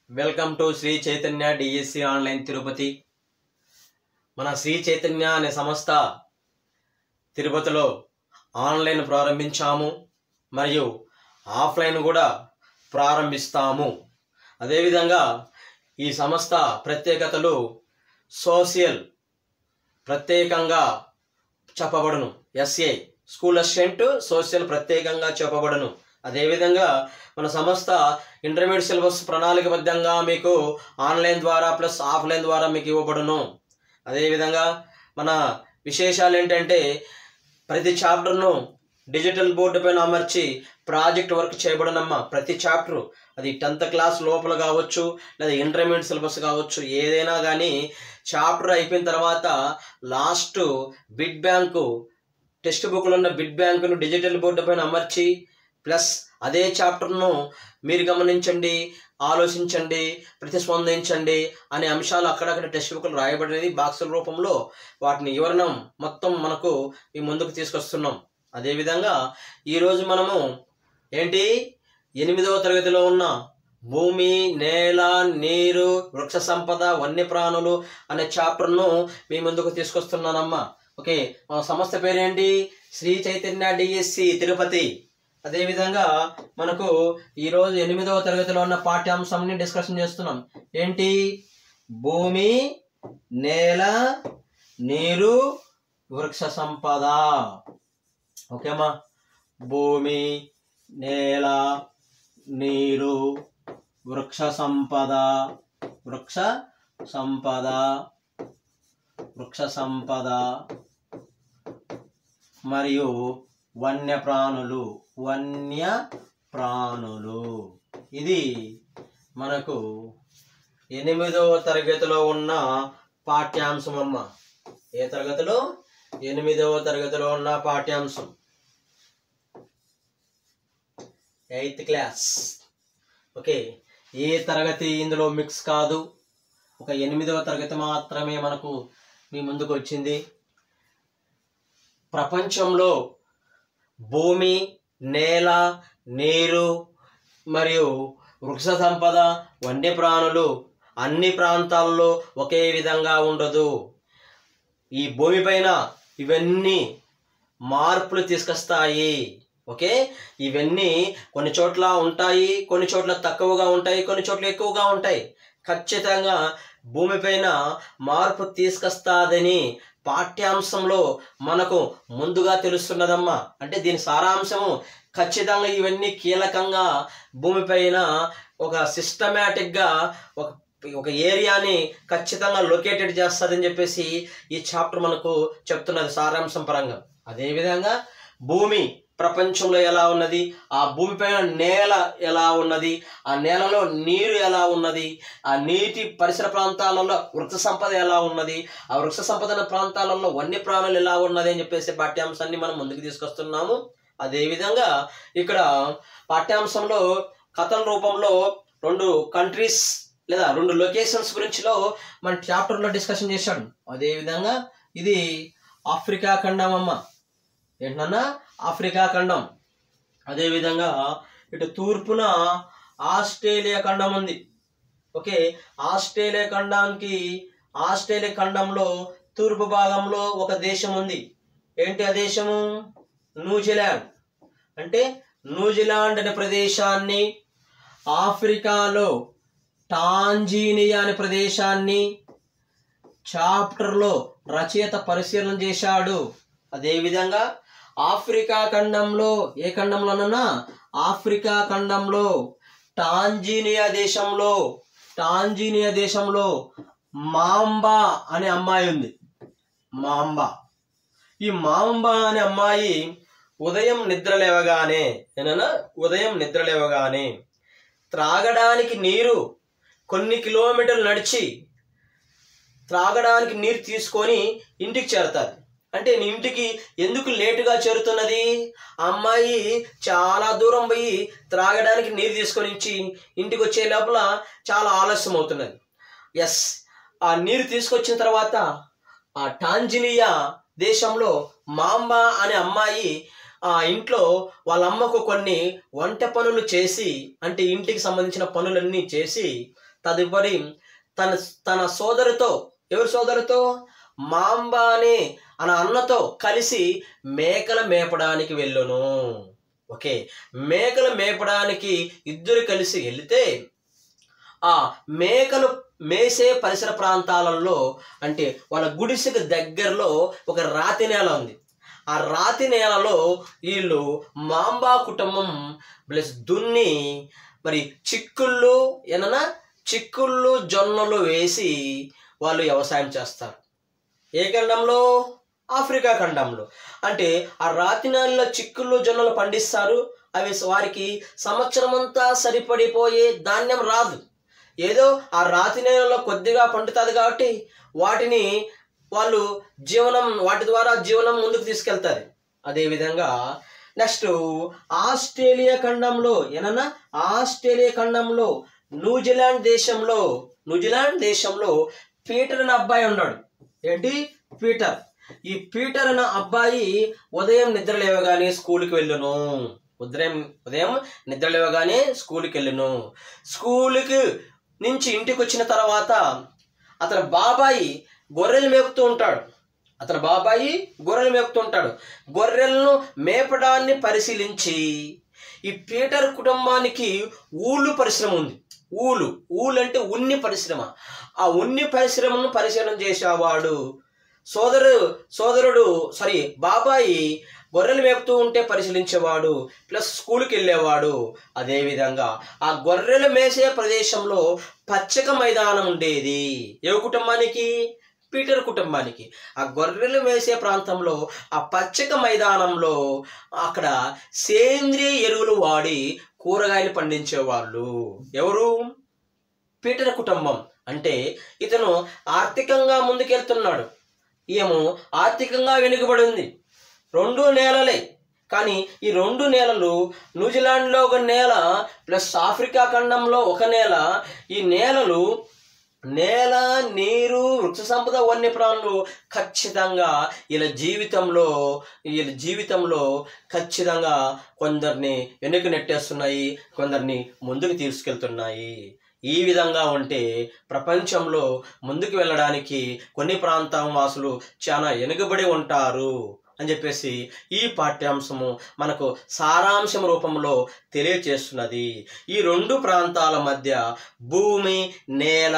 Welcome to Shri Chaitanya DSC online Tirupati. మన శ్రీ చైతన్య అనే సంస్థ తిరుపతిలో ఆన్లైన్ ప్రారంభించాము మరియు ఆఫ్లైన్ కూడా ప్రారంభిస్తాము. అదేవిధంగా ఈ సంస్థ ప్రత్యేకతలు సోషల్ ప్రత్యేకంగా చెప్పబడును. ఎస్ఏ స్కూల్ అసిస్టెంట్ సోషల్ ప్రత్యేకంగా చెప్పబడును. అదేవిధంగా మన సంస్థ ఇంటర్మీడియట్ సిలబస్ ప్రణాళికబద్ధంగా మీకు ఆన్లైన్ ద్వారా ప్లస్ ఆఫ్లైన్ ద్వారా మీకు ఇవ్వబడును. అదేవిధంగా మన విశేషాలు ఏంటంటే ప్రతి చాప్టర్ను డిజిటల్ బోర్డు పైన అమర్చి ప్రాజెక్ట్ వర్క్ చేయబడనమ్మా. ప్రతి చాప్టర్ అది 10th క్లాస్ లోపల కావచ్చు లేదా ఇంటర్మీడియట్ సిలబస్ కావచ్చు, ఏదైనా కానీ చాప్టర్ అయిపోయిన తర్వాత లాస్ట్ బిడ్ బ్యాంకు టెక్స్ట్ బుక్లో ఉన్న బిడ్ బ్యాంకును డిజిటల్ బోర్డు పైన అమర్చి ప్లస్ అదే చాప్టర్ను మీరు గమనించండి, ఆలోచించండి, ప్రతిస్పందించండి అనే అంశాలు అక్కడక్కడ టెక్స్ట్ బుక్లు రాయబడినది బాక్సుల రూపంలో వాటిని వివరణం మొత్తం మనకు ఈ ముందుకు తీసుకొస్తున్నాం. అదేవిధంగా ఈరోజు మనము ఏంటి 8వ తరగతిలో ఉన్న భూమి, నేల, నీరు, వృక్ష సంపద, వన్యప్రాణులు అనే చాప్టర్ను మీ ముందుకు తీసుకొస్తున్నానమ్మా. ఓకే, మన సంస్థ పేరేంటి? శ్రీ చైతన్య డిఎస్సి తిరుపతి. అదేవిధంగా మనకు ఈరోజు 8వ తరగతిలో ఉన్న పాఠ్యాంశాన్ని డిస్కషన్ చేస్తున్నాం. ఏంటి? భూమి, నేల, నీరు, వృక్ష సంపద. ఓకేమా? భూమి, నేల, నీరు, వృక్ష సంపద, వృక్ష సంపద, వృక్ష సంపద మరియు వన్య ప్రాణులు, వన్య ప్రాణులు. ఇది మనకు 8వ తరగతిలో ఉన్న పాఠ్యాంశం అమ్మ. ఏ తరగతిలో? 8వ తరగతిలో ఉన్న పాఠ్యాంశం, 8th క్లాస్. ఓకే, ఏ తరగతి ఇందులో మిక్స్ కాదు, ఒక 8వ తరగతి మాత్రమే మనకు మీ ముందుకు వచ్చింది. ప్రపంచంలో భూమి, నేల, నీరు మరియు వృక్ష సంపద, వన్యప్రాణులు అన్ని ప్రాంతాల్లో ఒకే విధంగా ఉండదు. ఈ భూమి పైన ఇవన్నీ మార్పులు తీసుకొస్తాయి. ఓకే, ఇవన్నీ కొన్ని చోట్ల ఉంటాయి, కొన్ని చోట్ల తక్కువగా ఉంటాయి, కొన్ని చోట్ల ఎక్కువగా ఉంటాయి. ఖచ్చితంగా భూమిపైన మార్పు తీసుకొస్తాదని పాఠ్యాంశంలో మనకు ముందుగా తెలుస్తున్నదమ్మా. అంటే దీని సారాంశము ఖచ్చితంగా ఇవన్నీ కీలకంగా భూమిపైన ఒక సిస్టమేటిక్గా ఒక ఏరియాని ఖచ్చితంగా లొకేటెడ్ చేస్తుందని చెప్పేసి ఈ చాప్టర్ మనకు చెప్తున్నది సారాంశం పరంగా. అదేవిధంగా భూమి ప్రపంచంలో ఎలా ఉన్నది, ఆ భూమిపైన నేల ఎలా ఉన్నది, ఆ నేలలో నీరు ఎలా ఉన్నది, ఆ నీటి పరిసర ప్రాంతాలలో వృక్ష సంపద ఎలా ఉన్నది, ఆ వృక్ష సంపద ప్రాంతాలలో వన్యప్రాణులు ఎలా ఉన్నది అని చెప్పేసి పాఠ్యాంశాన్ని మనం ముందుకు తీసుకొస్తున్నాము. అదేవిధంగా ఇక్కడ పాఠ్యాంశంలో కథల రూపంలో 2 కంట్రీస్ లేదా 2 లొకేషన్స్ గురించిలో మన చాప్టర్లో డిస్కషన్ చేశాడు. అదేవిధంగా ఇది ఆఫ్రికా ఖండం అమ్మ. ఏంటన్నా? ఆఫ్రికా ఖండం. అదేవిధంగా ఇటు తూర్పున ఆస్ట్రేలియా ఖండం ఉంది. ఓకే, ఆస్ట్రేలియా ఖండంలో తూర్పు భాగంలో ఒక దేశం ఉంది. ఏంటి ఆ దేశము? న్యూజిలాండ్. అంటే న్యూజిలాండ్ అనే ప్రదేశాన్ని, ఆఫ్రికాలో టాంజానియా అనే ప్రదేశాన్ని చాప్టర్లో రచయిత పరిశీలన చేశాడు. అదేవిధంగా ఆఫ్రికా ఖండంలో, ఏ ఖండంలోనన్నా ఆఫ్రికా ఖండంలో టాంజానియా దేశంలో మాంబా అనే అమ్మాయి ఉంది. మాంబా. ఈ మాంబా అనే అమ్మాయి ఉదయం నిద్ర లేవగానే త్రాగడానికి నీరు కొన్ని కిలోమీటర్లు నడిచి త్రాగడానికి నీరు తీసుకొని ఇంటికి చేరుతారు. అంటే ఇంటికి ఎందుకు లేటుగా చేరుతున్నది? అమ్మాయి చాలా దూరం పోయి త్రాగడానికి నీరు తీసుకొని ఇంటికి వచ్చే లోపల చాలా ఆలస్యం అవుతున్నది. ఎస్, ఆ నీరు తీసుకొచ్చిన తర్వాత ఆ టాంజానియా దేశంలో మాంబా అనే అమ్మాయి ఆ ఇంట్లో వాళ్ళ అమ్మకు కొన్ని వంట పనులు చేసి, అంటే ఇంటికి సంబంధించిన పనులన్నీ చేసి తదుపరి తన తన సోదరితో, ఎవరి సోదరితో, మాంబా అనే అన్నతో కలిసి మేకలు మేపడానికి వెళ్ళును. ఓకే, మేకలు మేపడానికి ఇద్దరు కలిసి వెళితే ఆ మేకలు మేసే పరిసర ప్రాంతాలలో, అంటే వాళ్ళ గుడిసెకు దగ్గరలో ఒక రాతి నేల ఉంది. ఆ రాతి నేలలో వీళ్ళు మాంబా కుటుంబం ప్లస్ దున్ని మరి చిక్కుళ్ళు జొన్నలు వేసి వాళ్ళు వ్యవసాయం చేస్తారు. ఏ ఖండంలో? ఆఫ్రికా ఖండంలో. అంటే ఆ రాతి నేలలో చిక్కుళ్ళు జొన్నలు పండిస్తారు. అవి వారికి సంవత్సరం అంతా సరిపడిపోయే ధాన్యం రాదు. ఏదో ఆ రాతి నేలలో కొద్దిగా పండుతుంది కాబట్టి వాటిని వాళ్ళు వాటి ద్వారా జీవనం ముందుకు తీసుకెళ్తారు. అదేవిధంగా నెక్స్ట్ ఆస్ట్రేలియా ఖండంలో, ఆస్ట్రేలియా ఖండంలో న్యూజిలాండ్ దేశంలో పీటర్ అనే అబ్బాయి ఉన్నాడు. ఏంటి? పీటర్. ఈ పీటర్ అనే అబ్బాయి ఉదయం నిద్ర లేవగానే స్కూల్కి వెళ్ళును. ఉదయం నిద్ర లేవగానే స్కూల్కి వెళ్ళును. స్కూల్కి నుంచి ఇంటికి వచ్చిన తర్వాత అతని బాబాయి గొర్రెలు మేపుతూ ఉంటాడు. గొర్రెలను మేపడాన్ని పరిశీలించి ఈ పీటర్ కుటుంబానికి ఊలు పరిశ్రమ ఉంది. ఊలు అంటే ఉన్ని పరిశ్రమ. ఆ ఉన్ని పరిశ్రమను పరిశీలన చేసేవాడు బాబాయి గొర్రెలు మేపుతూ ఉంటే పరిశీలించేవాడు, ప్లస్ స్కూల్కి వెళ్ళేవాడు. అదేవిధంగా ఆ గొర్రెలు మేసే ప్రదేశంలో పచ్చిక మైదానం ఉండేది. ఏ కుటుంబానికి? పీటర్ కుటుంబానికి. ఆ గొర్రెలు మేసే ప్రాంతంలో ఆ పచ్చిక మైదానంలో అక్కడ సేంద్రియ ఎరువులు వాడి కూరగాయలు పండించేవాళ్ళు. ఎవరు? పీటర్ కుటుంబం. అంటే ఇతను ఆర్థికంగా ముందుకెళ్తున్నాడు, ఏమో ఆర్థికంగా వెనుకబడింది. 2 నేలలే. కానీ ఈ 2 నేలలు, న్యూజిలాండ్లో ఒక నేల ప్లస్ ఆఫ్రికా ఖండంలో ఒక నేల. ఈ నేలలు నేల, నీరు, వృక్ష సంపద, వన్యప్రాణులు ఖచ్చితంగా వీళ్ళ జీవితంలో ఖచ్చితంగా కొందరిని వెనుక నెట్టేస్తున్నాయి, కొందరిని ముందుకు తీసుకెళ్తున్నాయి. ఈ విధంగా ఉంటే ప్రపంచంలో ముందుకు వెళ్ళడానికి కొన్ని ప్రాంతం వాసులు చాలా వెనుకబడి ఉంటారు అని చెప్పేసి ఈ పాఠ్యాంశము మనకు సారాంశం రూపంలో తెలియచేస్తున్నది. ఈ 2 ప్రాంతాల మధ్య భూమి, నేల,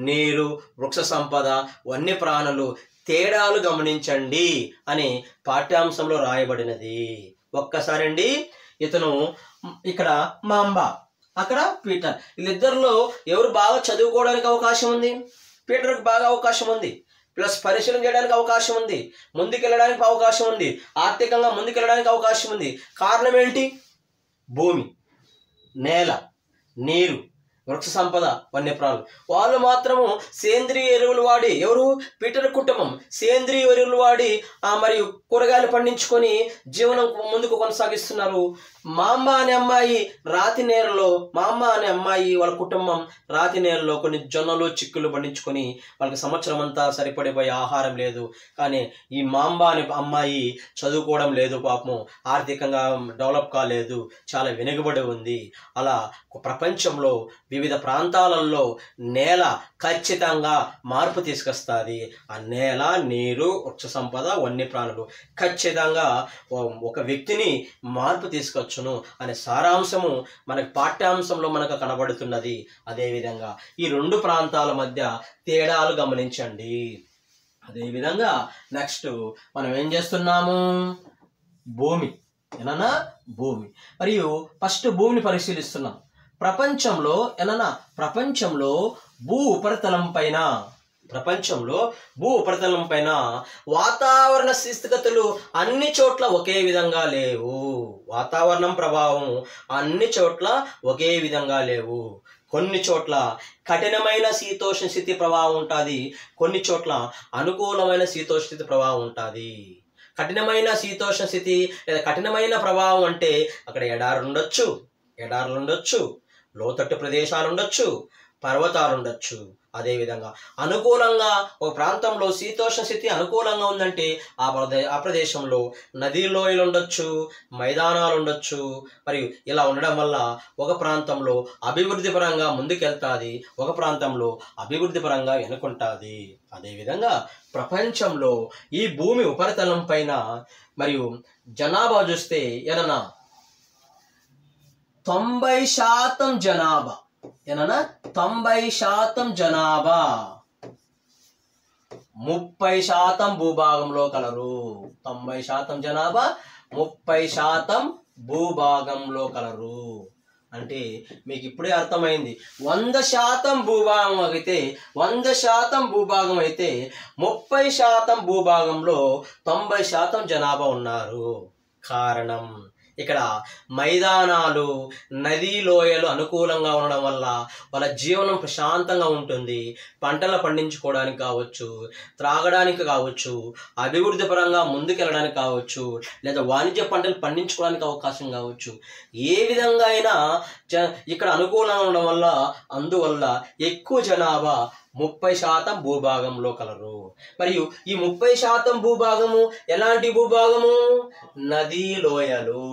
నీరు, వృక్ష సంపద, వన్యప్రాణులు తేడాలు గమనించండి అని పాఠ్యాంశంలో రాయబడినది. ఒక్కసారి అండి, ఇతను ఇక్కడ మాంబా, అక్కడ పీటర్, వీళ్ళిద్దరిలో ఎవరు బాగా చదువుకోవడానికి అవకాశం ఉంది? పీటర్కి బాగా అవకాశం ఉంది, ప్లస్ పరిశీలన చేయడానికి అవకాశం ఉంది, ముందుకెళ్ళడానికి అవకాశం ఉంది, ఆర్థికంగా ముందుకెళ్ళడానికి అవకాశం ఉంది. కారణం ఏంటి? భూమి, నేల, నీరు, వృక్ష సంపద, వన్యప్రాణులు. వాళ్ళు మాత్రము సేంద్రియ ఎరువులు వాడి, ఎవరు? పీటర్ కుటుంబం సేంద్రియ ఎరువులు వాడి మరియు కూరగాయలు పండించుకొని జీవనం ముందుకు కొనసాగిస్తున్నారు. మాంబా అనే అమ్మాయి వాళ్ళ కుటుంబం రాతి నేలలో కొన్ని జొన్నలు, చిక్కులు పండించుకొని వాళ్ళకి సంవత్సరం అంతా సరిపడిపోయే ఆహారం లేదు. కానీ ఈ మాంబా అనే అమ్మాయి చదువుకోవడం లేదు, పాపం ఆర్థికంగా డెవలప్ కాలేదు, చాలా వెనుకబడి ఉంది. అలా ప్రపంచంలో వివిధ ప్రాంతాలలో నేల ఖచ్చితంగా మార్పు తీసుకొస్తుంది. ఆ నేల, నీరు, వృక్ష సంపద, వన్యప్రాణులు ఖచ్చితంగా ఒక వ్యక్తిని మార్పు తీసుకొచ్చును అనే సారాంశము మనకు పాఠ్యాంశంలో మనకు కనబడుతున్నది. అదేవిధంగా ఈ 2 ప్రాంతాల మధ్య తేడాలు గమనించండి. అదేవిధంగా నెక్స్ట్ మనం ఏం చేస్తున్నాము? భూమి, మరియు ఫస్ట్ భూమిని పరిశీలిస్తున్నాం. ప్రపంచంలో భూ ఉపరితలం పైన వాతావరణ స్థితిగతులు అన్ని చోట్ల ఒకే విధంగా లేవు. వాతావరణం ప్రభావం అన్ని చోట్ల ఒకే విధంగా లేవు. కొన్ని చోట్ల కఠినమైన శీతోష్ణ స్థితి ప్రభావం ఉంటుంది, కొన్ని చోట్ల అనుకూలమైన శీతోష్ణ స్థితి ప్రభావం ఉంటుంది. కఠినమైన శీతోష్ణ స్థితి లేదా కఠినమైన ప్రభావం అంటే అక్కడ ఎడారులు ఉండొచ్చు, లోతట్టు ప్రదేశాలు ఉండొచ్చు, పర్వతాలు ఉండొచ్చు. అదేవిధంగా అనుకూలంగా ఒక ప్రాంతంలో శీతోష్ణ స్థితి అనుకూలంగా ఉందంటే ఆ ప్రదేశంలో నదీ లోయలు ఉండొచ్చు, మైదానాలు ఉండొచ్చు. మరియు ఇలా ఉండడం వల్ల ఒక ప్రాంతంలో అభివృద్ధి పరంగా ముందుకెళ్తాది, ఒక ప్రాంతంలో అభివృద్ధి పరంగా వెనుకుంటుంది. అదేవిధంగా ప్రపంచంలో ఈ భూమి ఉపరితలం పైన మరియు జనాభా చూస్తే ఏదన్నా 90% జనాభా, ఏనన్నా 90% జనాభా 30% భూభాగంలో కలరు. 90% జనాభా 30% భూభాగంలో కలరు. అంటే మీకు ఇప్పుడే అర్థమైంది. 100% భూభాగం అయితే 100% భూభాగం అయితే 30% భూభాగంలో 90% జనాభా ఉన్నారు. కారణం ఇక్కడ మైదానాలు, నదీ లోయలు అనుకూలంగా ఉండడం వల్ల వాళ్ళ జీవనం ప్రశాంతంగా ఉంటుంది. పంటలు పండించుకోవడానికి కావచ్చు, త్రాగడానికి కావచ్చు, అభివృద్ధి పరంగా ముందుకెళ్ళడానికి కావచ్చు, లేదా వాణిజ్య పంటలు పండించుకోవడానికి అవకాశం కావచ్చు. ఏ విధంగా అయినా ఇక్కడ అనుకూలంగా ఉండడం వల్ల అందువల్ల ఎక్కువ జనాభా 30% భూభాగంలో కలరు. మరియు ఈ 30% భూభాగము ఎలాంటి భూభాగము? నదీ లోయలు.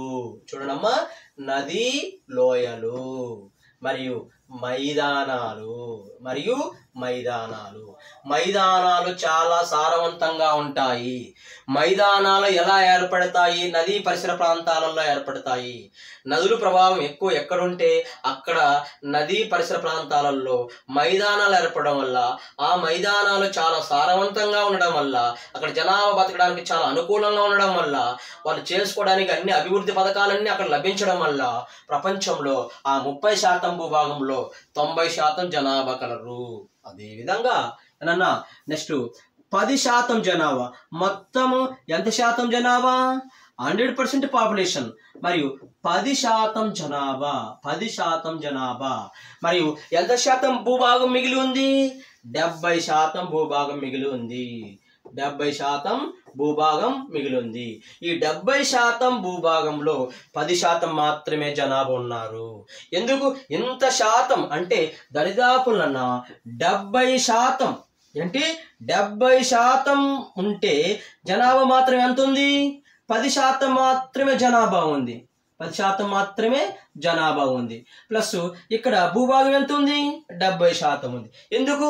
చూడమ్మా, నదీ లోయలు మరియు మైదానాలు. మైదానాలు చాలా సారవంతంగా ఉంటాయి. మైదానాలు ఎలా ఏర్పడతాయి? నదీ పరిసర ప్రాంతాలలో ఏర్పడతాయి. నదుల ప్రభావం ఎక్కువ ఎక్కడుంటే అక్కడ నదీ పరిసర ప్రాంతాలలో మైదానాలు ఏర్పడడం వల్ల ఆ మైదానాలు చాలా సారవంతంగా ఉండడం వల్ల అక్కడ జనాభా బతకడానికి చాలా అనుకూలంగా ఉండడం వల్ల వాళ్ళు చేసుకోవడానికి అన్ని అభివృద్ధి పథకాలన్నీ అక్కడ లభించడం వల్ల ప్రపంచంలో ఆ 30% భూభాగంలో 90% జనాభా కలరు. అదేవిధంగా ఏనన్నా నెక్స్ట్ 10% జనాభా. మొత్తము ఎంత శాతం జనాభా? 100% పాపులేషన్. మరియు 10% జనాభా మరియు ఎంత శాతం భూభాగం మిగిలి ఉంది? 70% భూభాగం మిగిలి ఉంది. 70% భూభాగం మిగిలి ఉంది. ఈ 70% భూభాగంలో 10% మాత్రమే జనాభా ఉన్నారు. ఎందుకు ఇంత శాతం అంటే దరిదాపులన్నా 70%, అంటే 70% ఉంటే జనాభా మాత్రం ఎంత ఉంది? 10% మాత్రమే జనాభా ఉంది. 10% మాత్రమే జనాభా ఉంది. ప్లస్ ఇక్కడ భూభాగం ఎంత ఉంది? 70% ఉంది. ఎందుకు?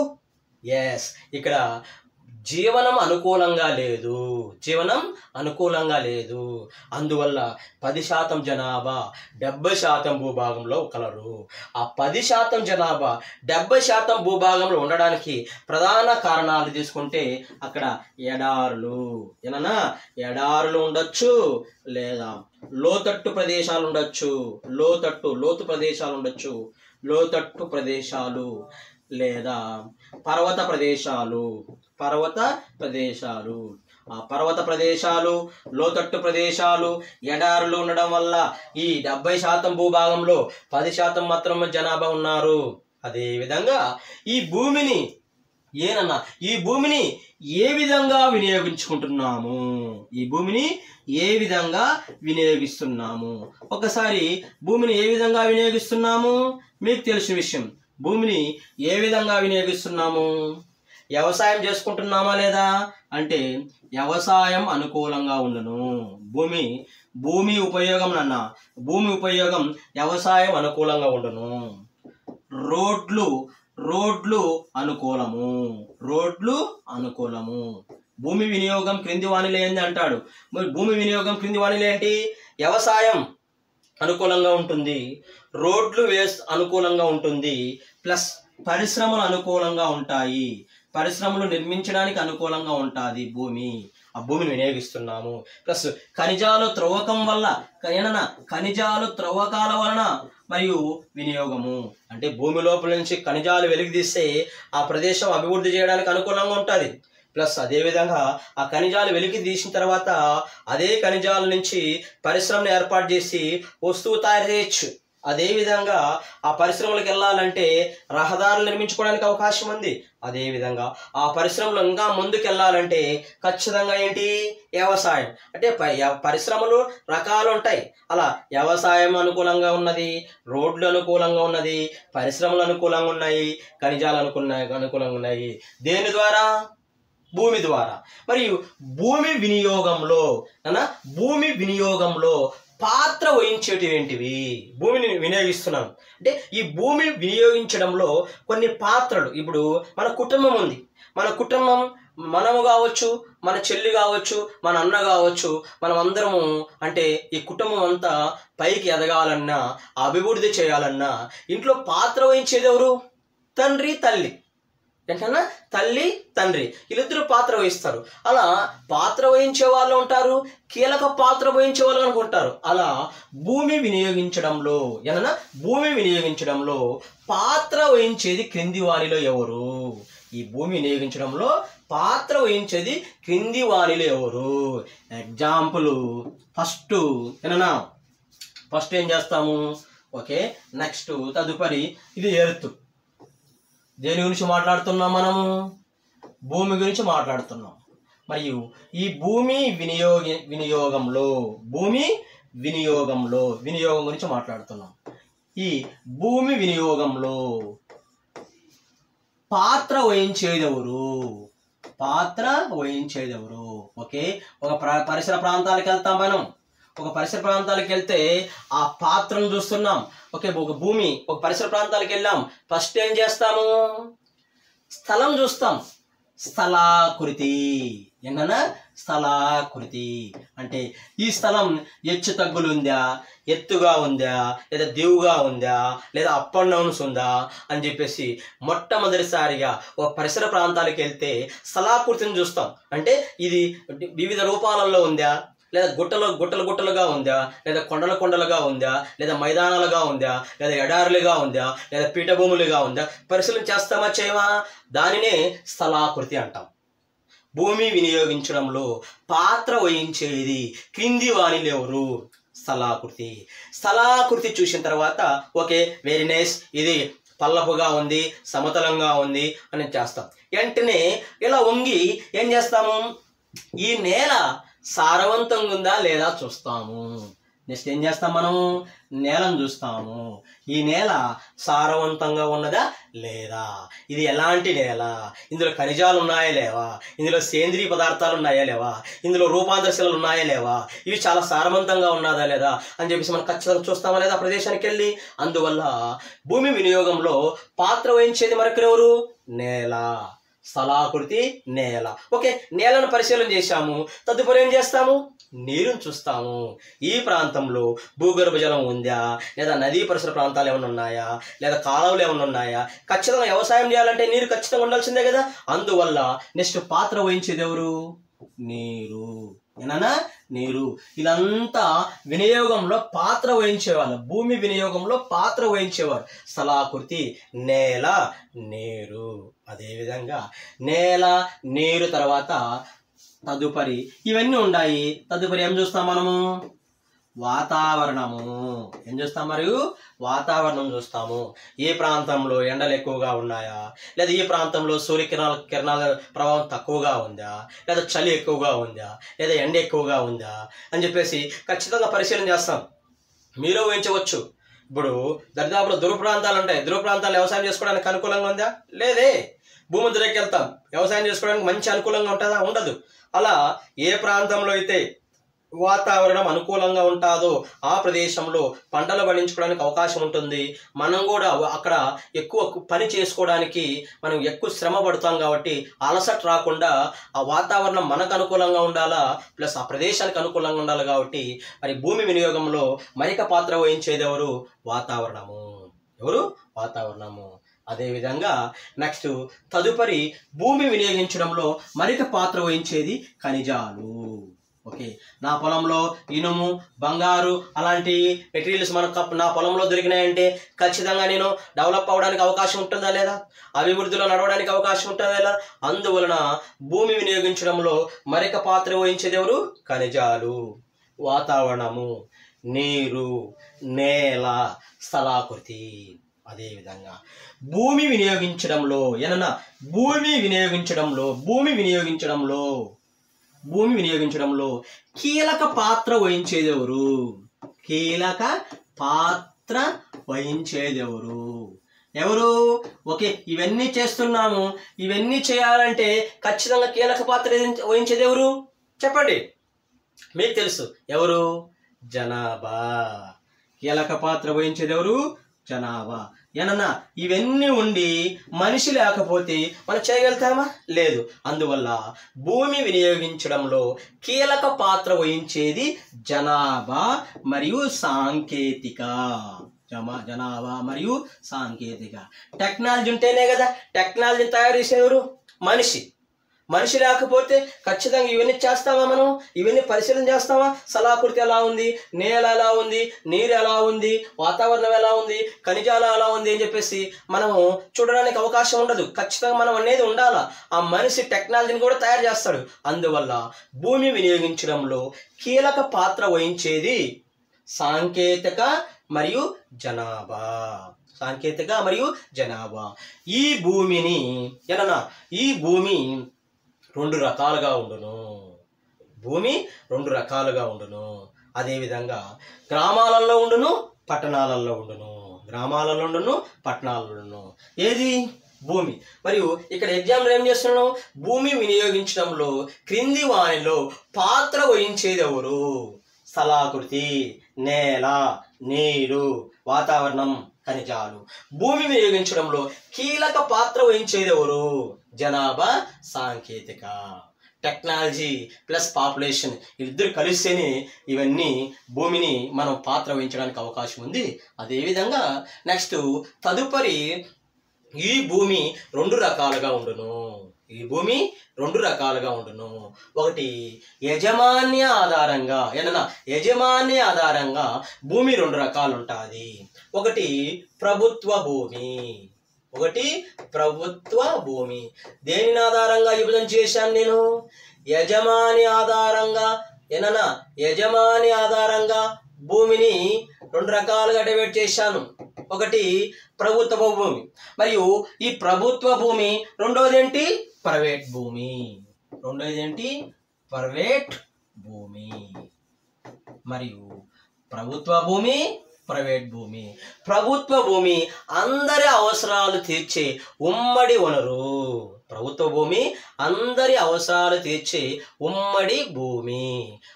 ఇక్కడ జీవనం అనుకూలంగా లేదు. అందువల్ల 10% జనాభా 70% భూభాగంలో కలరు. ఆ 10% జనాభా 70% భూభాగంలో ఉండడానికి ప్రధాన కారణాలు తీసుకుంటే అక్కడ ఎడారులు ఉండొచ్చు, లేదా లోతట్టు ప్రదేశాలు ఉండొచ్చు. లోతట్టు ప్రదేశాలు లేదా పర్వత ప్రదేశాలు. ఆ పర్వత ప్రదేశాలు, లోతట్టు ప్రదేశాలు, ఎడారులు ఉండడం వల్ల ఈ 70% భూభాగంలో 10% మాత్రమే జనాభా ఉన్నారు. అదేవిధంగా ఈ భూమిని ఏ విధంగా వినియోగిస్తున్నాము? ఒకసారి భూమిని ఏ విధంగా వినియోగిస్తున్నాము మీకు తెలిసిన విషయం. భూమిని ఏ విధంగా వినియోగిస్తున్నాము? వ్యవసాయం చేసుకుంటున్నామా లేదా అంటే వ్యవసాయం అనుకూలంగా ఉండను. భూమి ఉపయోగం వ్యవసాయం అనుకూలంగా ఉండను. రోడ్లు అనుకూలము. భూమి వినియోగం క్రింది వానిలో ఏంది అంటాడు. మరి భూమి వినియోగం క్రింది వానిలో ఏంటి? వ్యవసాయం అనుకూలంగా ఉంటుంది, రోడ్లు అనుకూలంగా ఉంటుంది, ప్లస్ పరిశ్రమలు అనుకూలంగా ఉంటాయి. పరిశ్రమలు నిర్మించడానికి అనుకూలంగా ఉంటుంది భూమి. ఆ భూమిని వినియోగిస్తున్నాము. ప్లస్ ఖనిజాలు త్రవ్వకాల వలన మరియు వినియోగము అంటే భూమి లోపల నుంచి ఖనిజాలు వెలికి తీస్తే ఆ ప్రదేశం అభివృద్ధి చేయడానికి అనుకూలంగా ఉంటుంది. ప్లస్ అదేవిధంగా ఆ ఖనిజాలు వెలికి తీసిన తర్వాత అదే ఖనిజాల నుంచి పరిశ్రమను ఏర్పాటు చేసి వస్తువు తయారు చేయొచ్చు. అదేవిధంగా ఆ పరిశ్రమలకు వెళ్ళాలంటే రహదారులు నిర్మించుకోవడానికి అవకాశం ఉంది. అదేవిధంగా ఆ పరిశ్రమలు ఇంకా ముందుకు వెళ్ళాలంటే ఖచ్చితంగా ఏంటి, వ్యవసాయం. అంటే పరిశ్రమలు రకాలు ఉంటాయి. అలా వ్యవసాయం అనుకూలంగా ఉన్నది, రోడ్లు అనుకూలంగా ఉన్నది, పరిశ్రమలు అనుకూలంగా ఉన్నాయి, ఖనిజాలు అనుకూలంగా ఉన్నాయి. దేని ద్వారా? భూమి ద్వారా. మరియు భూమి వినియోగంలో పాత్ర వహించేటివేంటివి? భూమిని వినియోగిస్తున్నాం అంటే ఈ భూమి వినియోగించడంలో కొన్ని పాత్రలు. ఇప్పుడు మన కుటుంబం ఉంది. మన కుటుంబం మనము కావచ్చు, మన చెల్లి కావచ్చు, మన అన్న కావచ్చు, మనం అందరము అంటే ఈ కుటుంబం అంతా పైకి ఎదగాలన్నా, అభివృద్ధి చేయాలన్నా ఇంట్లో పాత్ర వహించేది ఎవరు? తండ్రి తల్లి. ఏంటన్నా, తల్లి తండ్రి వీళ్ళిద్దరూ పాత్ర వహిస్తారు. అలా పాత్ర వహించే వాళ్ళు ఉంటారు, కీలక పాత్ర వహించే వాళ్ళు అనుకుంటారు. అలా భూమి వినియోగించడంలో పాత్ర వహించేది క్రింది వానిలో ఎవరు? ఈ భూమి వినియోగించడంలో పాత్ర వహించేది క్రింది వానిలో ఎవరు? ఎగ్జాంపుల్ ఫస్ట్ ఏం చేస్తాము? ఓకే, నెక్స్ట్ తదుపరి ఇది ఎర్త్. దేని గురించి మాట్లాడుతున్నాం? మనము భూమి గురించి మాట్లాడుతున్నాం. మరియు ఈ భూమి వినియోగం గురించి మాట్లాడుతున్నాం. ఈ భూమి వినియోగంలో పాత్ర వహించేది ఎవరు? ఓకే, ఒక పరిసర ప్రాంతాలకు వెళ్తాం మనం. ఒక పరిసర ప్రాంతాలకు వెళ్తే ఆ పాత్రను చూస్తున్నాం. ఓకే, ఒక పరిసర ప్రాంతాలకు వెళ్ళాం. ఫస్ట్ ఏం చేస్తాము? స్థలం చూస్తాం. స్థలాకృతి. ఏంటన్నా, స్థలాకృతి అంటే ఈ స్థలం హెచ్చు తగ్గులు ఉందా, ఎత్తుగా ఉందా, లేదా దిగుగా ఉందా, లేదా అప్ అండ్ డౌన్స్ ఉందా అని చెప్పేసి మొట్టమొదటిసారిగా ఒక పరిసర ప్రాంతాలకు వెళ్తే స్థలాకృతిని చూస్తాం. అంటే ఇది వివిధ రూపాలలో ఉందా, లేదా గుట్టలుగా ఉందా, లేదా కొండలుగా ఉందా, లేదా మైదానాలుగా ఉందా, లేదా ఎడారులుగా ఉందా, లేదా పీఠభూములుగా ఉందా, పరిశీలన చేస్తామా చేయమా? దానినే స్థలాకృతి అంటాం. భూమి వినియోగించడంలో పాత్ర వహించేది క్రింది వానిలో ఎవరు? స్థలాకృతి చూసిన తర్వాత ఓకే, వెరీ నైస్, ఇది పల్లపుగా ఉంది, సమతలంగా ఉంది అని చేస్తాం. వెంటనే ఇలా వంగి ఏం చేస్తాము? ఈ నేల సారవంతంగా ఉందా లేదా చూస్తాము. నెక్స్ట్ ఏం చేస్తాం? మనము నేలను చూస్తాము. ఈ నేల సారవంతంగా ఉన్నదా లేదా, ఇది ఎలాంటి నేల, ఇందులో ఖనిజాలు ఉన్నాయా లేవా, ఇందులో సేంద్రీయ పదార్థాలు ఉన్నాయా లేవా, ఇందులో రూపాంతరశీలాలు ఉన్నాయా లేవా, ఇవి చాలా సారవంతంగా ఉన్నదా లేదా అని చెప్పేసి మనం ఖచ్చితంగా చూస్తామా లేదా ప్రదేశానికి వెళ్ళి. అందువల్ల భూమి వినియోగంలో పాత్ర వహించేది మరొకరెవరు? నేల. స్థలాకృతి, నేల. ఓకే, నేలను పరిశీలన చేశాము. తదుపరి ఏం చేస్తాము? నీరుని చూస్తాము. ఈ ప్రాంతంలో భూగర్భ జలం ఉందా, లేదా నదీ పరిసర ప్రాంతాలు ఏమైనా ఉన్నాయా, లేదా కాలువలు ఏమైనా ఉన్నాయా? ఖచ్చితంగా వ్యవసాయం చేయాలంటే నీరు ఖచ్చితంగా ఉండాల్సిందే కదా. అందువల్ల నెక్స్ట్ పాత్ర వహించేది ఎవరు? నీరు. నీరు. ఇదంతా వినియోగంలో పాత్ర వహించేవాళ్ళు. భూమి వినియోగంలో పాత్ర వహించేవారు. స్థలాకృతి, నేల, నీరు. అదేవిధంగా నేల, నీరు తర్వాత తదుపరి ఇవన్నీ ఉన్నాయి. తదుపరి ఏం చూస్తాం మనము? వాతావరణము. ఏం చూస్తాం? మరియు వాతావరణం చూస్తాము. ఏ ప్రాంతంలో ఎండలు ఎక్కువగా ఉన్నాయా, లేదా ఈ ప్రాంతంలో సూర్యకిరణాల ప్రభావం తక్కువగా ఉందా, లేదా చలి ఎక్కువగా ఉందా, లేదా ఎండ ఎక్కువగా ఉందా అని చెప్పేసి ఖచ్చితంగా పరిశీలన చేస్తాం. మీరు ఊహించవచ్చు, ఇప్పుడు దరిదాపులో ధ్రువ ప్రాంతాలు ఉంటాయి. ధ్రువ ప్రాంతాలు వ్యవసాయం చేసుకోవడానికి అనుకూలంగా ఉందా? లేదే. భూమి దగ్గరికి వెళ్తాం, వ్యవసాయం చేసుకోవడానికి మంచి అనుకూలంగా ఉంటుందా? ఉండదు. అలా ఏ ప్రాంతంలో అయితే వాతావరణం అనుకూలంగా ఉంటుందో ఆ ప్రదేశంలో పంటలు పండించుకోవడానికి అవకాశం ఉంటుంది. మనం కూడా అక్కడ ఎక్కువ పని చేసుకోవడానికి మనం ఎక్కువ శ్రమ పడతాం. కాబట్టి అలసట రాకుండా ఆ వాతావరణం మనకు అనుకూలంగా ఉండాలా, ప్లస్ ఆ ప్రదేశానికి అనుకూలంగా ఉండాలి. కాబట్టి మరి భూమి వినియోగంలో మరిక పాత్ర వహించేది ఎవరు? వాతావరణము. ఎవరు? వాతావరణము. అదేవిధంగా నెక్స్ట్ తదుపరి భూమి వినియోగించడంలో మరిక పాత్ర వహించేది ఖనిజాలు. ఓకే, నా పొలంలో ఇనుము, బంగారు అలాంటి మెటీరియల్స్ నా పొలంలో దొరికినాయంటే ఖచ్చితంగా నేను డెవలప్ అవ్వడానికి అవకాశం ఉంటుందా లేదా, అభివృద్ధిలో నడవడానికి అవకాశం ఉంటుందా లేదా. అందువలన భూమి వినియోగించడంలో మరిక పాత్ర వహించేది ఎవరు? ఖనిజాలు. వాతావరణము. నీరు, నేల, స్థలాకృతి. అదేవిధంగా భూమి వినియోగించడంలో భూమి వినియోగించడంలో కీలక పాత్ర వహించేది ఎవరు? ఓకే, ఇవన్నీ చేస్తున్నాము. ఇవన్నీ చేయాలంటే ఖచ్చితంగా కీలక పాత్ర వహించేది ఎవరు చెప్పండి? మీకు తెలుసు ఎవరు? జనాభా. కీలక పాత్ర వహించేది ఎవరు? జనాభా. ఏనన్నా ఇవన్నీ ఉండి మనిషి లేకపోతే మనం చేయగలుగుతామా? లేదు. అందువల్ల భూమి వినియోగించడంలో కీలక పాత్ర వహించేది జనాభా మరియు సాంకేతిక. జనాభా మరియు సాంకేతిక. టెక్నాలజీ ఉంటేనే కదా టెక్నాలజీని తయారు చేసేవారు మనిషి లేకపోతే ఖచ్చితంగా ఇవన్నీ చేస్తామా? మనం ఇవన్నీ పరిశీలన చేస్తామా? స్థలాకృతి ఎలా ఉంది, నేల ఎలా ఉంది, నీరు ఎలా ఉంది, వాతావరణం ఎలా ఉంది, ఖనిజాలు ఎలా ఉంది అని చెప్పేసి మనము చూడడానికి అవకాశం ఉండదు. ఖచ్చితంగా మనం అనేది ఉండాలా. ఆ మనిషి టెక్నాలజీని కూడా తయారు చేస్తాడు. అందువల్ల భూమి వినియోగించడంలో కీలక పాత్ర వహించేది సాంకేతిక మరియు జనాభా. ఈ భూమి రెండు రకాలుగా ఉండును. అదేవిధంగా గ్రామాలలో ఉండును, పట్టణాలలో ఉండును. ఏది? భూమి. మరియు ఇక్కడ ఎగ్జాంపుల్ ఏం చేస్తున్నాను? భూమి వినియోగించడంలో క్రింది వానిలో పాత్ర వహించేది ఎవరు? స్థలాకృతి, నేల, నీరు, వాతావరణం, ఖనిజాలు. భూమి వినియోగించడంలో కీలక పాత్ర వహించేది ఎవరు? జనాభా, సాంకేతిక. టెక్నాలజీ ప్లస్ పాపులేషన్ ఇద్దరు కలిస్తేనే ఇవన్నీ భూమిని మనం పాత్ర వహించడానికి అవకాశం ఉంది. అదేవిధంగా నెక్స్ట్ తదుపరి ఈ భూమి రెండు రకాలుగా ఉండును. ఒకటి యజమాన్య ఆధారంగా భూమి రెండు రకాలు ఉంటుంది. ఒకటి ప్రభుత్వ భూమి. దేనిని ఆధారంగా విభజన చేశాను నేను? యజమాని ఆధారంగా భూమిని రెండు రకాలుగా డివైడ్ చేశాను. ఒకటి ప్రభుత్వ భూమి, మరియు ఈ ప్రభుత్వ భూమి రెండోది ఏంటి? ప్రైవేట్ భూమి. మరియు ప్రభుత్వ భూమి, ప్రైవేట్ భూమి. ప్రభుత్వ భూమి అందరి అవసరాలు తీర్చే ఉమ్మడి వనరు.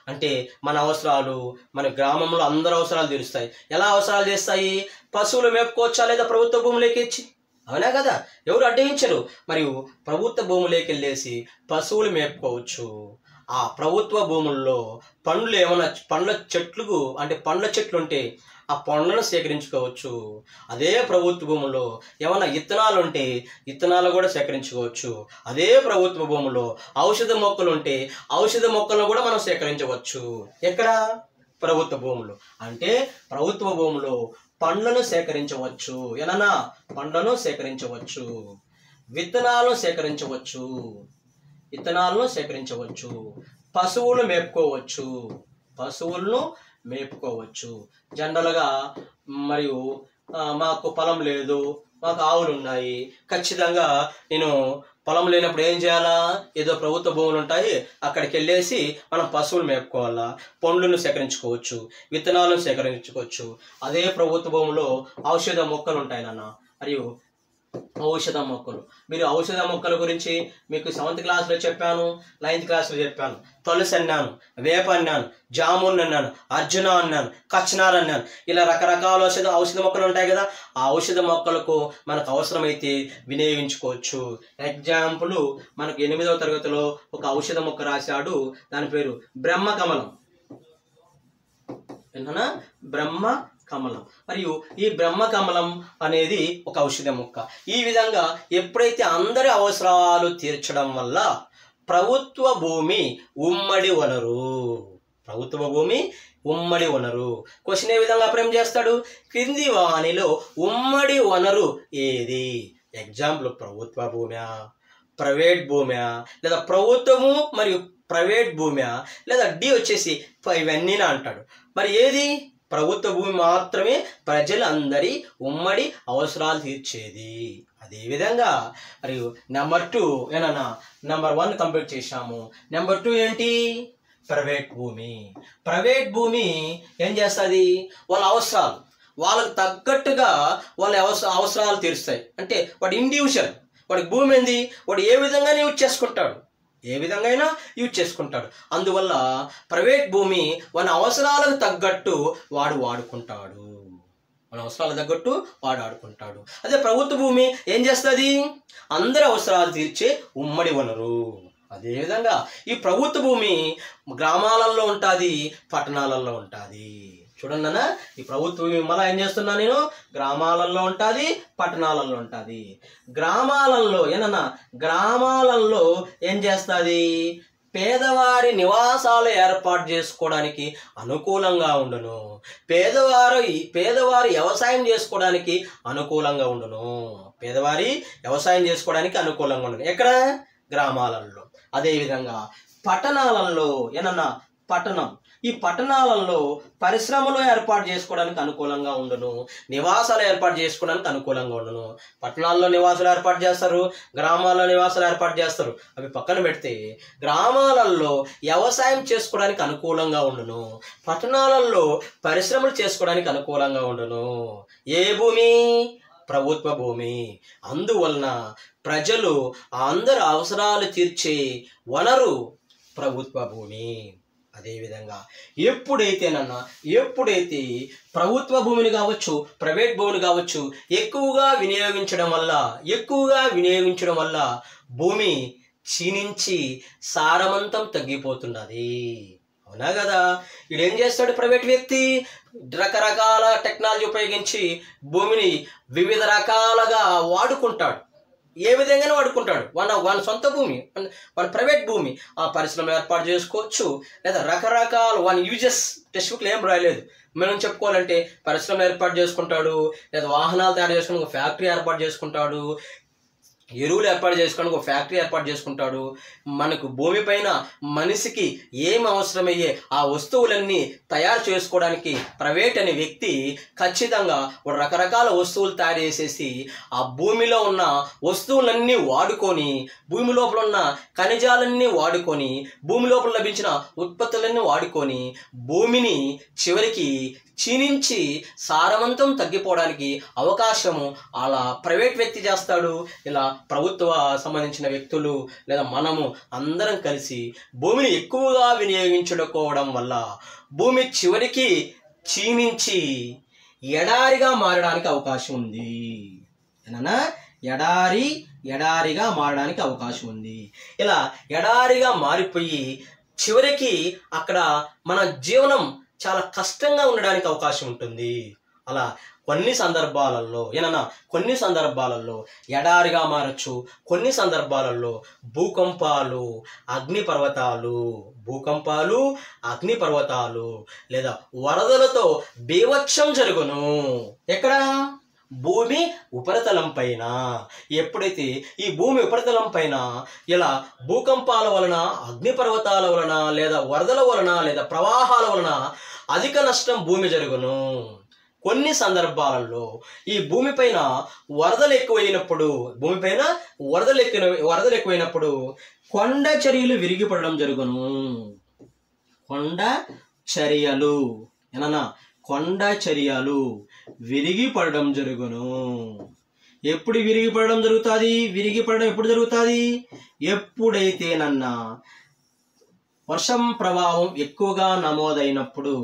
అంటే మన అవసరాలు, మన గ్రామంలో అందరి అవసరాలు తీరుస్తాయి. ఎలా అవసరాలు తీస్తాయి? పశువులు మేపుకోవచ్చా లేదా ప్రభుత్వ భూములోకి ఇచ్చి? అవునా కదా, ఎవరు అడ్డగించరు. మరియు ప్రభుత్వ భూములోకి వెళ్ళేసి పశువులు మేపుకోవచ్చు. ఆ ప్రభుత్వ భూముల్లో పండ్ల చెట్లు ఉంటే ఆ పండ్లను సేకరించుకోవచ్చు. అదే ప్రభుత్వ భూములో ఏమైనా విత్తనాలు ఉంటే విత్తనాలు కూడా సేకరించుకోవచ్చు. అదే ప్రభుత్వ భూములో ఔషధ మొక్కలు ఉంటే ఔషధ మొక్కలను కూడా మనం సేకరించవచ్చు. ఎక్కడ? ప్రభుత్వ భూములు. అంటే ప్రభుత్వ భూములో పండ్లను సేకరించవచ్చు. పండ్లను సేకరించవచ్చు, విత్తనాలను సేకరించవచ్చు, పశువులను మేపుకోవచ్చు. జనరల్గా మరియు మాకు పొలం లేదు, మాకు ఆవులు ఉన్నాయి, ఖచ్చితంగా నేను పొలం లేనప్పుడు ఏం చేయాలా? ఏదో ప్రభుత్వ భూములు ఉంటాయి, అక్కడికి వెళ్ళేసి మనం పశువులు మేపుకోవాలా, పండ్లను సేకరించుకోవచ్చు, విత్తనాలను సేకరించుకోవచ్చు. అదే ప్రభుత్వ భూములో ఔషధ మొక్కలు ఉంటాయి మరియు ఔషధ మొక్కలు. మీరు ఔషధ మొక్కల గురించి మీకు 7th క్లాస్లో చెప్పాను, 9th క్లాస్లో చెప్పాను. తులసి అన్నాను, వేప అన్నాను, జామున్ అన్నాను, అర్జున అన్నాను, కచ్చనార్ అన్నాను. ఇలా రకరకాల ఔషధ మొక్కలు ఉంటాయి కదా. ఆ ఔషధ మొక్కలకు మనకు అవసరమైతే వినియోగించుకోవచ్చు. ఎగ్జాంపుల్, మనకు 8వ తరగతిలో ఒక ఔషధ మొక్క రాశాడు, దాని పేరు బ్రహ్మకమలం. బ్రహ్మకమలం. మరియు ఈ బ్రహ్మకమలం అనేది ఒక ఔషధ మొక్క. ఈ విధంగా ఎప్పుడైతే అందరి అవసరాలు తీర్చడం వల్ల ప్రభుత్వ భూమి ఉమ్మడి వనరు. క్వశ్చన్ ఏ విధంగా ఫ్రేమ్ చేస్తాడు? క్రింది వానిలో ఉమ్మడి వనరు ఏది? ఎగ్జాంపుల్, ప్రభుత్వ భూమి, ప్రైవేట్ భూమి, లేదా ప్రభుత్వము మరియు ప్రైవేట్ భూమి, లేదా డి వచ్చేసి ఇవన్నీ అంటాడు. మరి ఏది ప్రభుత్వ భూమి మాత్రమే ప్రజలందరి ఉమ్మడి అవసరాలు తీర్చేది. అదేవిధంగా మరియు నెంబర్ 2 ఏనన్నా నెంబర్ 1 కంప్లీట్ చేశాము. నెంబర్ 2 ఏంటి? ప్రైవేట్ భూమి. ప్రైవేట్ భూమి ఏం చేస్తుంది? వాళ్ళ అవసరాలు వాళ్ళకు తగ్గట్టుగా వాళ్ళ అవసరాలు తీరుస్తాయి. అంటే వాడు ఇండివిజువల్, వాడికి భూమి ఏంది, వాడు ఏ విధంగా యూజ్ చేసుకుంటాడు, ఏ విధంగా అయినా యూజ్ చేసుకుంటాడు. అందువల్ల ప్రైవేట్ భూమి వాని అవసరాలకు తగ్గట్టు వాడు వాడుకుంటాడు, మన అవసరాలకు తగ్గట్టు వాడు ఆడుకుంటాడు. అదే ప్రభుత్వ భూమి ఏం చేస్తుంది? అందరి అవసరాలు తీర్చే ఉమ్మడి వనరు. అదేవిధంగా ఈ ప్రభుత్వ భూమి గ్రామాలలో ఉంటుంది, పట్టణాలలో ఉంటుంది. చూడండి అన్న, ఈ ప్రభుత్వ భూమి మళ్ళీ ఏం చేస్తున్నా నేను, గ్రామాలలో ఉంటుంది, పట్టణాలలో ఉంటుంది. గ్రామాలలో ఏనన్నా గ్రామాలలో ఏం చేస్తుంది? పేదవారి నివాసాలు ఏర్పాటు చేసుకోవడానికి అనుకూలంగా ఉండును. పేదవారి వ్యవసాయం చేసుకోవడానికి అనుకూలంగా ఉండును. పేదవారి వ్యవసాయం చేసుకోవడానికి అనుకూలంగా ఉండును. ఎక్కడ? గ్రామాలలో. అదేవిధంగా పట్టణాలలో ఏనన్నా పట్టణం, ఈ పట్టణాలలో పరిశ్రమలు ఏర్పాటు చేసుకోవడానికి అనుకూలంగా ఉండును, నివాసాలు ఏర్పాటు చేసుకోవడానికి అనుకూలంగా ఉండును. పట్టణాల్లో నివాసాలు ఏర్పాటు చేస్తారు, గ్రామాల్లో నివాసాలు ఏర్పాటు చేస్తారు. అవి పక్కన పెడితే గ్రామాలలో వ్యవసాయం చేసుకోవడానికి అనుకూలంగా ఉండును, పట్టణాలలో పరిశ్రమలు చేసుకోవడానికి అనుకూలంగా ఉండును. ఏ భూమి? ప్రభుత్వ భూమి. అందువలన ప్రజలు అందరి అవసరాలు తీర్చే వనరు ప్రభుత్వ భూమి. అదేవిధంగా ఎప్పుడైతే ప్రభుత్వ భూమిని కావచ్చు, ప్రైవేట్ భూమిని కావచ్చు ఎక్కువగా వినియోగించడం వల్ల భూమి క్షీణించి సారవంతం తగ్గిపోతున్నది. అవునా కదా? వీడు ఏం చేస్తాడు? ప్రైవేట్ వ్యక్తి రకరకాల టెక్నాలజీ ఉపయోగించి భూమిని వివిధ రకాలుగా వాడుకుంటాడు. ఏ విధంగానే వాడుకుంటాడు. మన సొంత భూమి, మన ప్రైవేట్ భూమి ఆ పరిశ్రమ ఏర్పాటు చేసుకోవచ్చు, లేదా రకరకాల వన్ యూజెస్. టెక్స్ట్ బుక్లో ఏం రాయలేదు. మనం చెప్పుకోవాలంటే పరిశ్రమ ఏర్పాటు చేసుకుంటాడు, లేదా వాహనాలు తయారు చేసుకుని ఒక ఫ్యాక్టరీ ఏర్పాటు చేసుకుంటాడు, ఎరువులు ఏర్పాటు చేసుకోవడానికి ఒక ఫ్యాక్టరీ ఏర్పాటు చేసుకుంటాడు. మనకు భూమి పైన మనిషికి ఏం అవసరమయ్యే ఆ వస్తువులన్నీ తయారు చేసుకోవడానికి ప్రైవేట్ అనే వ్యక్తి ఖచ్చితంగా రకరకాల వస్తువులు తయారు చేసేసి ఆ భూమిలో ఉన్న వస్తువులన్నీ వాడుకొని, భూమి లోపల ఉన్న ఖనిజాలన్నీ వాడుకొని, భూమి లోపల లభించిన ఉత్పత్తులన్నీ వాడుకొని భూమిని చివరికి క్షీణించి సారవంతం తగ్గిపోవడానికి అవకాశము అలా ప్రైవేట్ వ్యక్తి చేస్తాడు. ఇలా ప్రభుత్వ సంబంధించిన వ్యక్తులు లేదా మనము అందరం కలిసి భూమిని ఎక్కువగా వినియోగించుకోవడం వల్ల భూమి చివరికి క్షీణించి ఎడారిగా మారడానికి అవకాశం ఉంది. ఏనా? ఎడారిగా మారడానికి అవకాశం ఉంది. ఇలా ఎడారిగా మారిపోయి చివరికి అక్కడ మన జీవనం చాలా కష్టంగా ఉండడానికి అవకాశం ఉంటుంది. అలా కొన్ని సందర్భాలలో ఎడారిగా మారచ్చు. కొన్ని సందర్భాలలో భూకంపాలు, అగ్నిపర్వతాలు లేదా వరదలతో బీభత్సం జరుగును. ఎక్కడ? భూమి ఉపరితలం పైన. ఎప్పుడైతే ఈ భూమి ఉపరితలం పైన ఇలా భూకంపాల వలన, అగ్నిపర్వతాల వలన, లేదా వరదల వలన, లేదా ప్రవాహాల వలన అధిక నష్టం భూమి జరుగును. కొన్ని సందర్భాలలో ఈ భూమిపైన వరదలు ఎక్కువైనప్పుడు కొండ చర్యలు విరిగిపడడం జరుగును. కొండ చర్యలు విరిగిపడడం జరుగును. ఎప్పుడు విరిగిపడడం జరుగుతుంది? ఎప్పుడు జరుగుతుంది? ఎప్పుడైతేనన్నా వర్షం ప్రభావం ఎక్కువగా నమోదైనప్పుడు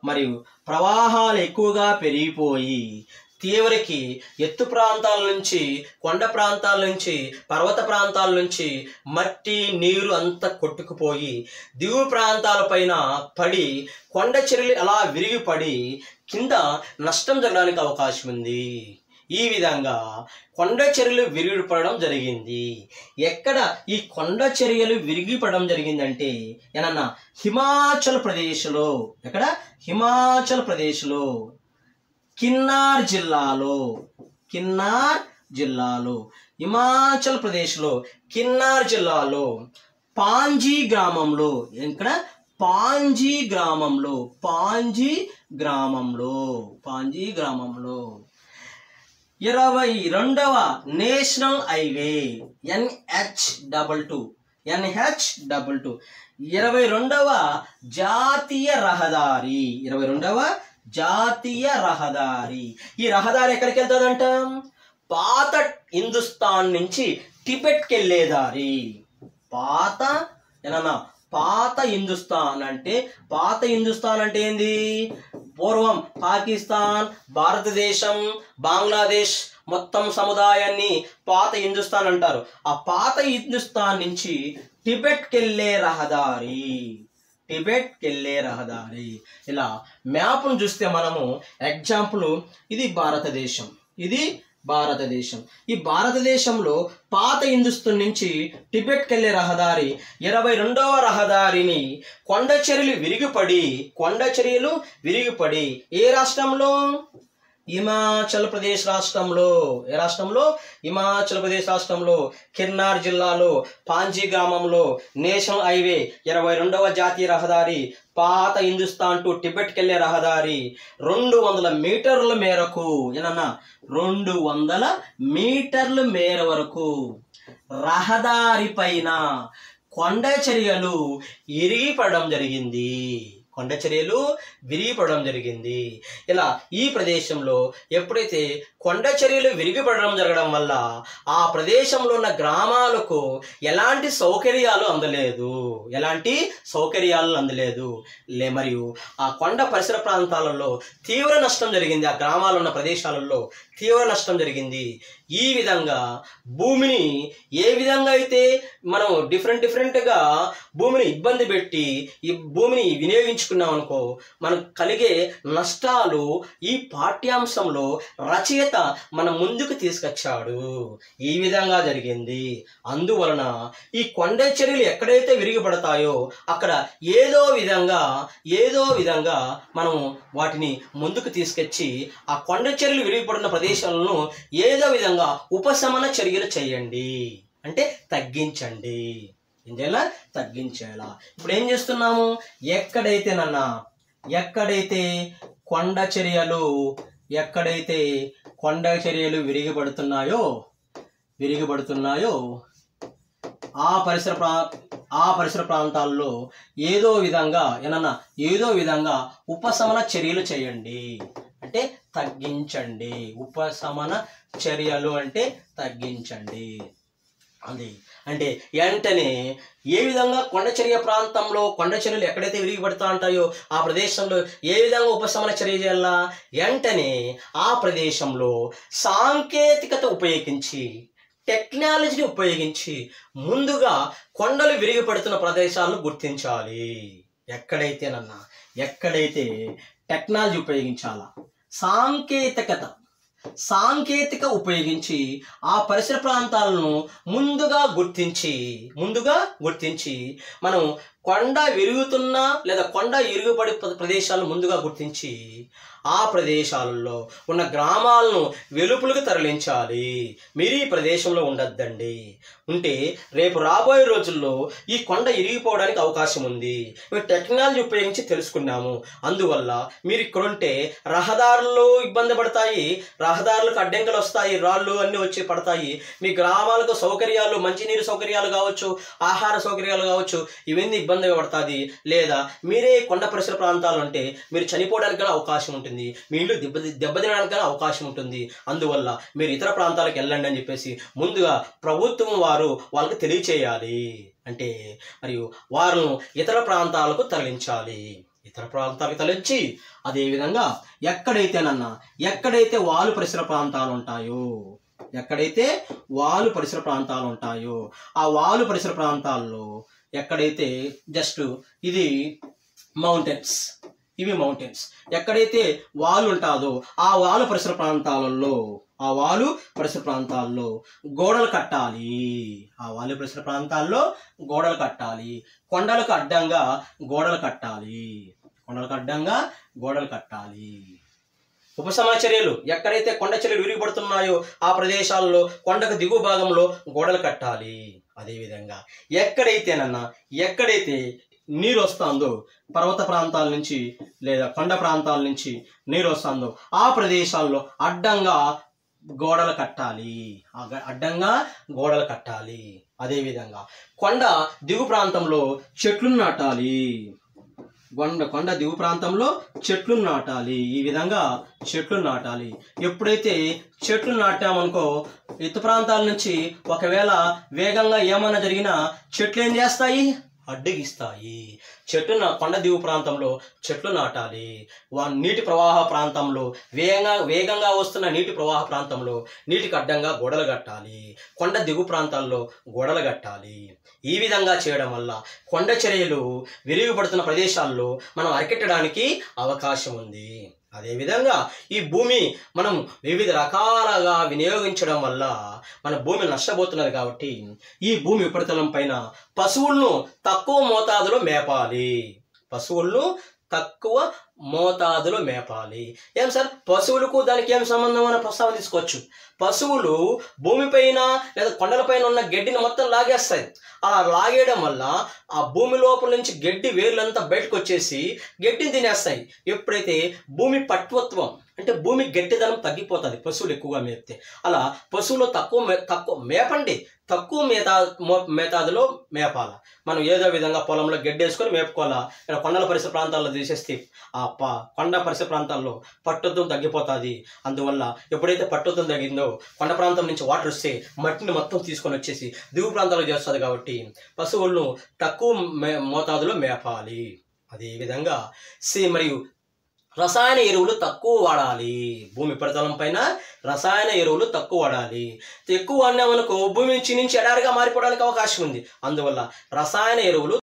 మరియు ప్రవాహాలు ఎక్కువగా పెరిగిపోయి తీవ్రకి ఎత్తు ప్రాంతాల నుంచి, కొండ ప్రాంతాల నుంచి, పర్వత ప్రాంతాల నుంచి మట్టి నీరు అంతా కొట్టుకుపోయి దిగువ ప్రాంతాల పైన పడి కొండ చర్యలు అలా విరిగిపడి కింద నష్టం జరగడానికి అవకాశం ఉంది. ఈ విధంగా కొండ చర్యలు విరిగిపడడం జరిగింది. ఎక్కడ ఈ కొండ చర్యలు విరిగిపడడం జరిగిందంటే ఏనన్నా హిమాచల్ ప్రదేశ్లో. ఎక్కడ? హిమాచల్ ప్రదేశ్లో కిన్నార్ జిల్లాలో హిమాచల్ ప్రదేశ్లో కిన్నార్ జిల్లాలో పాంజీ గ్రామంలో. ఇక్కడ పాంజీ గ్రామంలో 22వ నేషనల్ హైవే NH22 22వ జాతీయ రహదారి ఈ రహదారి ఎక్కడికి వెళ్తుందంట? పాత హిందుస్థాన్ నుంచి టిబెట్కి వెళ్ళే దారి. పాత హిందుస్థాన్ అంటే ఏంది? పూర్వం పాకిస్తాన్, భారతదేశం, బంగ్లాదేశ్ మొత్తం సముదాయాన్ని పాత హిందుస్థాన్ అంటారు. ఆ పాత హిందుస్థాన్ నుంచి టిబెట్కి వెళ్ళే రహదారి. ఇలా మ్యాప్ను చూస్తే మనము ఎగ్జాంపుల్ ఇది భారతదేశం. ఈ భారతదేశంలో పాత హిందుస్థాన్ నుంచి టిబెట్కి వెళ్ళే రహదారి 22వ రహదారిని కొండ చర్యలు విరిగిపడి ఏ రాష్ట్రంలో? హిమాచల్ ప్రదేశ్ రాష్ట్రంలో కిర్నార్ జిల్లాలో పాంజీ గ్రామంలో నేషనల్ హైవే 22వ జాతీయ రహదారి పాత హిందుస్థాన్ టు టిబెట్కి వెళ్ళే రహదారి 200 మీటర్ల మేరకు 200 మీటర్ల మేర వరకు రహదారి పైన కొండ చర్యలు విరిగిపడడం జరిగింది. ఇలా ఈ ప్రదేశంలో ఎప్పుడైతే కొండ చర్యలు విరిగిపడడం జరగడం వల్ల ఆ ప్రదేశంలో ఉన్న గ్రామాలకు ఎలాంటి సౌకర్యాలు అందలేదు. మరియు ఆ కొండ పరిసర ప్రాంతాలలో తీవ్ర నష్టం జరిగింది. ఆ గ్రామాలు ఉన్న ప్రదేశాలలో తీవ్ర నష్టం జరిగింది. ఈ విధంగా భూమిని ఏ విధంగా అయితే మనం డిఫరెంట్గా భూమిని ఇబ్బంది పెట్టి ఈ భూమిని వినియోగించుకున్నాం అనుకో, మనకు కలిగే నష్టాలు ఈ పాఠ్యాంశంలో రచయిత మన ముందుకు తీసుకొచ్చాడు. ఈ విధంగా జరిగింది. అందువలన ఈ కొండ చర్యలు ఎక్కడైతే విరిగిపడతాయో అక్కడ ఏదో విధంగా మనం వాటిని ముందుకు తీసుకొచ్చి ఆ కొండ చర్యలు విరిగిపడిన ప్రదేశాలను ఏదో విధంగా ఉపశమన చర్యలు చేయండి, అంటే తగ్గించండి. తగ్గించేలా ఇప్పుడు ఏం చేస్తున్నాము? ఎక్కడైతే కొండ చర్యలు విరిగిపడుతున్నాయో ఆ పరిసర ప్రాంతాల్లో ఏదో విధంగా ఉపశమన చర్యలు చేయండి, అంటే తగ్గించండి. ఉపశమన చర్యలు అంటే తగ్గించండి. అది అంటే వెంటనే ఏ విధంగా కొండ చర్యలు ఎక్కడైతే విరిగిపడుతూ ఉంటాయో ఆ ప్రదేశంలో ఏ విధంగా ఉపశమన చర్య చేయాలా? వెంటనే ఆ ప్రదేశంలో సాంకేతికత ఉపయోగించి, టెక్నాలజీని ఉపయోగించి ముందుగా కొండలు విరిగిపడుతున్న ప్రదేశాలను గుర్తించాలి. ఎక్కడైతే టెక్నాలజీ ఉపయోగించాలా, సాంకేతిక ఉపయోగించి ఆ పరిసర ప్రాంతాలను ముందుగా గుర్తించి మనం కొండ విరుగుతున్న లేదా కొండ ఇరుగుపడి ప్రదేశాలను ముందుగా గుర్తించి ఆ ప్రదేశాలలో ఉన్న గ్రామాలను వెలుపలకు తరలించాలి. మీరు ఈ ప్రదేశంలో ఉండొద్దండి. ఉంటే రేపు రాబోయే రోజుల్లో ఈ కొండ ఇరిగిపోవడానికి అవకాశం ఉంది. మేము టెక్నాలజీ ఉపయోగించి తెలుసుకున్నాము. అందువల్ల మీరు ఇక్కడ ఉంటే రహదారులు ఇబ్బంది పడతాయి, రహదారులకు అడ్డంకులు వస్తాయి, రాళ్ళు అన్నీ వచ్చి పడతాయి. మీ గ్రామాలకు సౌకర్యాలు, మంచినీరు సౌకర్యాలు కావచ్చు, ఆహార సౌకర్యాలు కావచ్చు, ఇవన్నీ ఇబ్బంది పడుతుంది. లేదా మీరే కొండ పరిసర ప్రాంతాలు ఉంటే మీరు చనిపోవడానికి కూడా అవకాశం ఉంటుంది, మీ ఇల్లు దెబ్బతినడానికి కూడా అవకాశం ఉంటుంది. అందువల్ల మీరు ఇతర ప్రాంతాలకు వెళ్ళండి అని చెప్పేసి ముందుగా ప్రభుత్వం వాళ్ళకి తెలియచేయాలి. అంటే మరియు వారిని ఇతర ప్రాంతాలకు తరలించాలి. తరలించి అదేవిధంగా ఎక్కడైతే వాలు పరిసర ప్రాంతాలు ఉంటాయో ఆ వాలు పరిసర ప్రాంతాల్లో ఎక్కడైతే జస్ట్ ఇవి మౌంటైన్స్ ఎక్కడైతే వాలు ఉంటుందో ఆ వాలు పరిసర ప్రాంతాల్లో గోడలు కట్టాలి. కొండలకు అడ్డంగా గోడలు కట్టాలి. ఉపశమన చర్యలు ఎక్కడైతే కొండ చర్యలు విరిగిపడుతున్నాయో ఆ ప్రదేశాల్లో కొండకు దిగువ భాగంలో గోడలు కట్టాలి. అదేవిధంగా ఎక్కడైతే నీరు వస్తుందో, పర్వత ప్రాంతాల నుంచి లేదా కొండ ప్రాంతాల నుంచి నీరు వస్తుందో ఆ ప్రదేశాల్లో అడ్డంగా గోడలు కట్టాలి. అడ్డంగా గోడలు కట్టాలి. అదేవిధంగా కొండ దిగు ప్రాంతంలో చెట్లు నాటాలి. కొండ దిగు ప్రాంతంలో చెట్లు నాటాలి. ఈ విధంగా చెట్లు నాటాలి. ఎప్పుడైతే చెట్లు నాటామనుకో, ఎత్తు ప్రాంతాల నుంచి ఒకవేళ వేగంగా ఏమన్నా జరిగినా చెట్లు ఏం చేస్తాయి? అడ్డగిస్తాయి. కొండ దిగు ప్రాంతంలో చెట్లు నాటాలి. నీటి ప్రవాహ ప్రాంతంలో వేగంగా వస్తున్న నీటి ప్రవాహ ప్రాంతంలో నీటికి అడ్డంగా గోడలు కట్టాలి. కొండ దిగు ప్రాంతాల్లో గోడలు కట్టాలి. ఈ విధంగా చేయడం వల్ల కొండ చర్యలు విరిగిపడుతున్న ప్రదేశాల్లో మనం అరికట్టడానికి అవకాశం ఉంది. అదేవిధంగా ఈ భూమి మనం వివిధ రకాలుగా వినియోగించడం వల్ల మన భూమి నష్టపోతున్నది. కాబట్టి ఈ భూమి ఉపరితలం పైన పశువులను తక్కువ మోతాదులో మేపాలి. పశువులను తక్కువ మోతాదులో మేపాలి. ఏం సార్, పశువులకు దానికి ఏం సంబంధం అనే ప్రస్తావన తీసుకోవచ్చు. పశువులు భూమిపైన లేదా కొండలపైన ఉన్న గడ్డిని మొత్తం లాగేస్తాయి. అలా లాగేయడం వల్ల ఆ భూమి లోపల నుంచి గడ్డి వేర్లంతా బయటకు వచ్చేసి గడ్డిని తినేస్తాయి. ఎప్పుడైతే భూమి పట్వత్వం అంటే భూమి గట్టిదనం తగ్గిపోతుంది పశువులు ఎక్కువగా మేపితే. అలా పశువులు తక్కువ మేపండి, తక్కువ మేతాదులో మేపాల. మనం ఏదో విధంగా పొలంలో గడ్డి వేసుకొని మేపుకోవాలా. కొండల పరిసర ప్రాంతాల్లో తీసేస్తే ఆ కొండ పరిసర ప్రాంతాల్లో పట్టుత్వం తగ్గిపోతుంది. అందువల్ల ఎప్పుడైతే పట్టుత్వం తగ్గిందో కొండ ప్రాంతం నుంచి వాటర్ వస్తే మట్టిని మొత్తం తీసుకొని వచ్చేసి దిగు ప్రాంతాల్లో చేస్తుంది. కాబట్టి పశువులను తక్కువ మోతాదులో మేపాలి. అదేవిధంగా మరియు రసాయన ఎరువులు తక్కువ వాడాలి. భూమి ఉపరితలం పైన రసాయన ఎరువులు తక్కువ వాడాలి. ఎక్కువ వాడినామనుకో భూమి నుంచి ఎడారిగా మారిపోవడానికి అవకాశం ఉంది. అందువల్ల రసాయన ఎరువులు